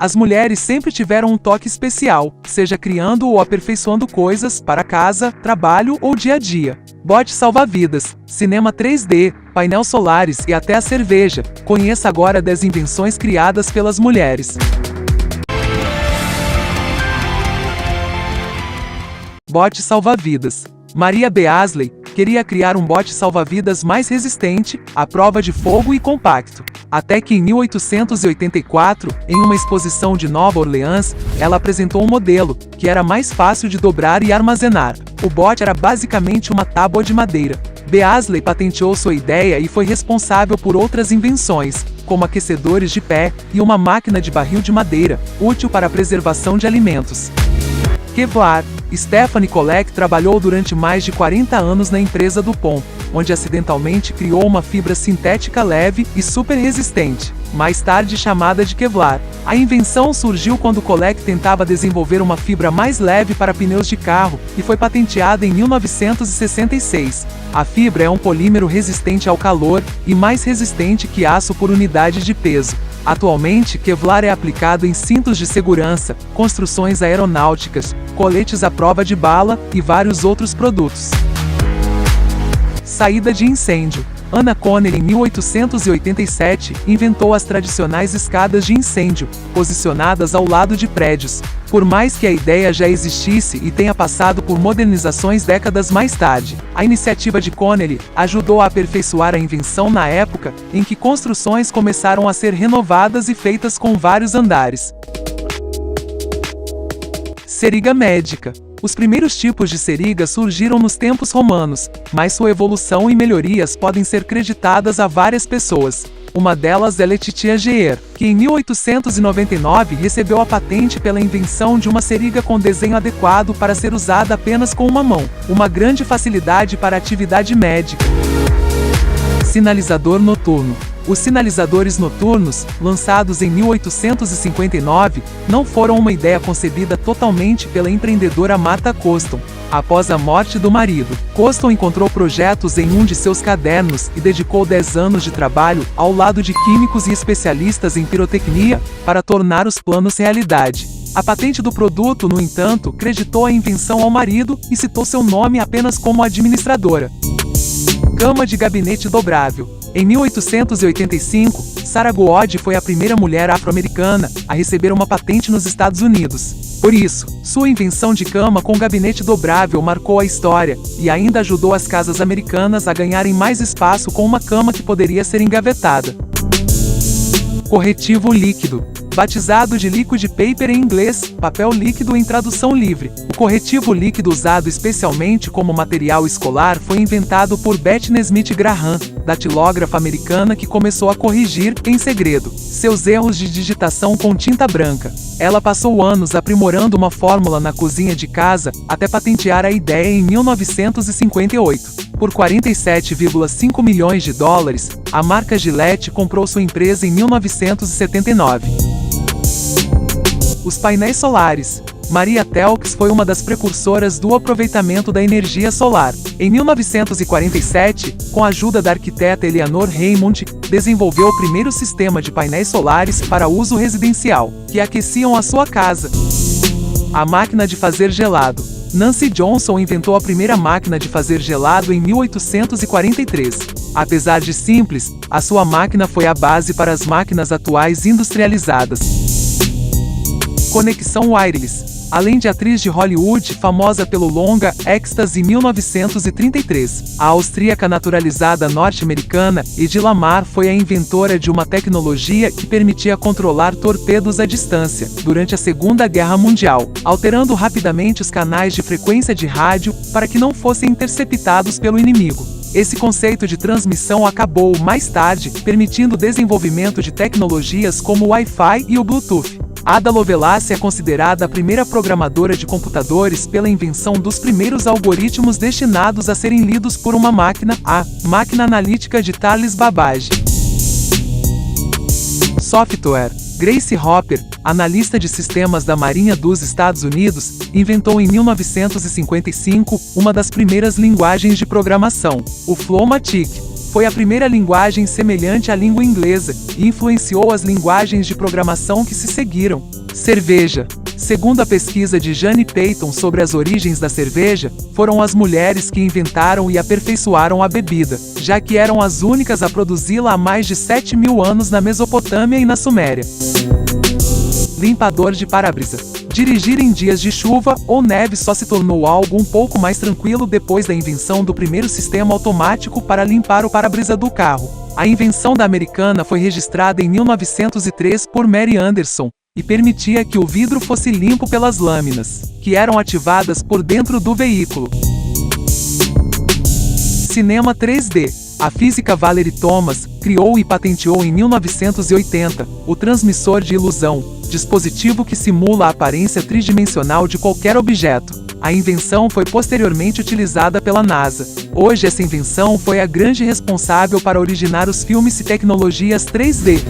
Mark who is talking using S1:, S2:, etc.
S1: As mulheres sempre tiveram um toque especial, seja criando ou aperfeiçoando coisas para casa, trabalho ou dia a dia. Bote salva-vidas, cinema 3D, painel solares e até a cerveja. Conheça agora 10 invenções criadas pelas mulheres. Bote salva-vidas. Maria Beasley queria criar um bote salva-vidas mais resistente, à prova de fogo e compacto. Até que em 1884, em uma exposição de Nova Orleans, ela apresentou um modelo, que era mais fácil de dobrar e armazenar. O bote era basicamente uma tábua de madeira. Beasley patenteou sua ideia e foi responsável por outras invenções, como aquecedores de pé e uma máquina de barril de madeira, útil para a preservação de alimentos. Kevlar. Stephanie Kollek trabalhou durante mais de 40 anos na empresa DuPont, onde acidentalmente criou uma fibra sintética leve e super resistente, mais tarde chamada de Kevlar. A invenção surgiu quando Kollek tentava desenvolver uma fibra mais leve para pneus de carro e foi patenteada em 1966. A fibra é um polímero resistente ao calor e mais resistente que aço por unidade de peso. Atualmente, Kevlar é aplicado em cintos de segurança, construções aeronáuticas, coletes à prova de bala e vários outros produtos. Saída de incêndio. Anna Conner, em 1887, inventou as tradicionais escadas de incêndio, posicionadas ao lado de prédios. Por mais que a ideia já existisse e tenha passado por modernizações décadas mais tarde, a iniciativa de Conner ajudou a aperfeiçoar a invenção na época em que construções começaram a ser renovadas e feitas com vários andares. Seriga médica. Os primeiros tipos de seriga surgiram nos tempos romanos, mas sua evolução e melhorias podem ser creditadas a várias pessoas. Uma delas é Letitia Geer, que em 1899 recebeu a patente pela invenção de uma seriga com desenho adequado para ser usada apenas com uma mão, uma grande facilidade para a atividade médica. Sinalizador noturno. Os sinalizadores noturnos, lançados em 1859, não foram uma ideia concebida totalmente pela empreendedora Martha Coston. Após a morte do marido, Coston encontrou projetos em um de seus cadernos e dedicou 10 anos de trabalho, ao lado de químicos e especialistas em pirotecnia, para tornar os planos realidade. A patente do produto, no entanto, creditou a invenção ao marido e citou seu nome apenas como administradora. Cama de gabinete dobrável. Em 1885, Sarah Goode foi a primeira mulher afro-americana a receber uma patente nos Estados Unidos. Por isso, sua invenção de cama com gabinete dobrável marcou a história e ainda ajudou as casas americanas a ganharem mais espaço com uma cama que poderia ser engavetada. Corretivo líquido. Batizado de liquid paper em inglês, papel líquido em tradução livre, o corretivo líquido usado especialmente como material escolar foi inventado por Bethany Smith Graham, datilógrafa americana que começou a corrigir, em segredo, seus erros de digitação com tinta branca. Ela passou anos aprimorando uma fórmula na cozinha de casa, até patentear a ideia em 1958. Por 47,5 milhões de dólares, a marca Gillette comprou sua empresa em 1979. Os painéis solares. Maria Telx foi uma das precursoras do aproveitamento da energia solar. Em 1947, com a ajuda da arquiteta Eleanor Raymond, desenvolveu o primeiro sistema de painéis solares para uso residencial, que aqueciam a sua casa. A máquina de fazer gelado. Nancy Johnson inventou a primeira máquina de fazer gelado em 1843. Apesar de simples, a sua máquina foi a base para as máquinas atuais industrializadas. Conexão wireless. Além de atriz de Hollywood famosa pelo longa Ecstasy 1933, a austríaca naturalizada norte-americana Hedy Lamarr foi a inventora de uma tecnologia que permitia controlar torpedos à distância, durante a Segunda Guerra Mundial, alterando rapidamente os canais de frequência de rádio para que não fossem interceptados pelo inimigo. Esse conceito de transmissão acabou, mais tarde, permitindo o desenvolvimento de tecnologias como o Wi-Fi e o Bluetooth. Ada Lovelace é considerada a primeira programadora de computadores pela invenção dos primeiros algoritmos destinados a serem lidos por uma máquina, a máquina analítica de Charles Babbage. Software. Grace Hopper, analista de sistemas da Marinha dos Estados Unidos, inventou em 1955 uma das primeiras linguagens de programação, o Flowmatic. Foi a primeira linguagem semelhante à língua inglesa, e influenciou as linguagens de programação que se seguiram. Cerveja. Segundo a pesquisa de Jane Peyton sobre as origens da cerveja, foram as mulheres que inventaram e aperfeiçoaram a bebida, já que eram as únicas a produzi-la há mais de 7.000 anos na Mesopotâmia e na Suméria. Limpador de para-brisa. Dirigir em dias de chuva ou neve só se tornou algo um pouco mais tranquilo depois da invenção do primeiro sistema automático para limpar o para-brisa do carro. A invenção da americana foi registrada em 1903 por Mary Anderson, e permitia que o vidro fosse limpo pelas lâminas, que eram ativadas por dentro do veículo. Cinema 3D. A física Valerie Thomas criou e patenteou em 1980 o transmissor de ilusão, dispositivo que simula a aparência tridimensional de qualquer objeto. A invenção foi posteriormente utilizada pela NASA. Hoje essa invenção foi a grande responsável para originar os filmes e tecnologias 3D.